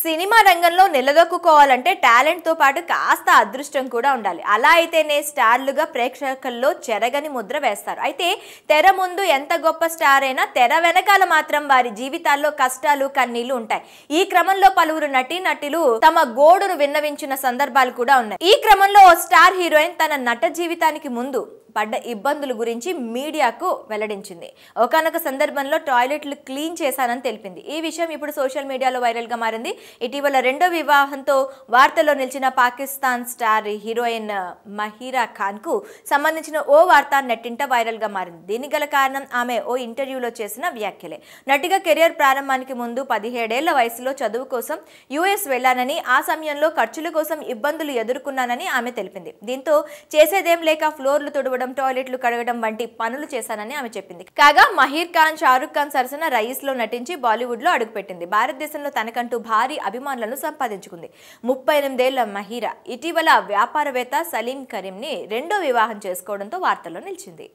Cinema రంగంలో నిలదొక్కుకోవాలంటే టాలెంట్తో పాటు కాస్త అదృష్టం కూడా ఉండాలి. అలా అయితేనే స్టార్లుగా ప్రేక్షకుల్లో చెరగని ముద్ర వేస్తారు. అయితే తెర ముందు ఎంత గొప్ప స్టార్ అయినా తెర వెనకాల మాత్రం వారి జీవితాల్లో కష్టాలు కన్నీళ్లు ఉంటాయి. ఈ క్రమంలో పలువురు నటీనటులు తమ గోడును విన్నవించిన సందర్భాలు కూడా ఉన్నాయి. ఈ క్రమంలో ఓ స్టార్ హీరోయిన్ తన నట జీవితానికి ముందు పడ్డ ఇబ్బందుల గురించి మీడియాకు వెల్లడించింది. ఒకానొక సందర్భంలో టాయిలెట్లు క్లీన్ చేశానని తెలిపింది. ఈ విషయం ఇప్పుడు సోషల్ మీడియాలో వైరల్ గా మారింది. ఇటీవల రెండో వివాహంతో వార్తల్లో నిలిచిన పాకిస్తాన్ స్టార్ హీరోయిన్ మహీరా ఖాన్ కు సంబంధించిన ఓ వార్త నెట్టింట వైరల్ గా మారింది. దీనికి గల కారణం ఆమె ఓ ఇంటర్వ్యూలో చేసిన వ్యాఖ్యలే. నటిగా కెరియర్ ప్రారంభానికి ముందు 17 ఏళ్ల వయసులో చదువు కోసం యుఎస్ వెళ్లానని, ఆ సమయంలో ఖర్చుల కోసం ఇబ్బందులు ఎదుర్కొన్నానని ఆమె తెలిపింది. దీంతో చేసేదేం లేక ఫ్లోర్లు తుడవడం, టాయిలెట్లు కడగడం వంటి పనులు చేశానని ఆమె చెప్పింది. కాగా మహీర్ ఖాన్ షారుఖ్ ఖాన్ సరసన రయీస్ లో నటించి బాలీవుడ్ లో అడుగుపెట్టింది. భారతదేశంలో తనకంటూ భారీ అభిమానులను సంపాదించుకుంది. 38 ఏళ్ల మహీరా ఇటీవల వ్యాపారవేత్త సలీం కరీం ని రెండో వివాహం చేసుకోవడంతో వార్తల్లో నిలిచింది.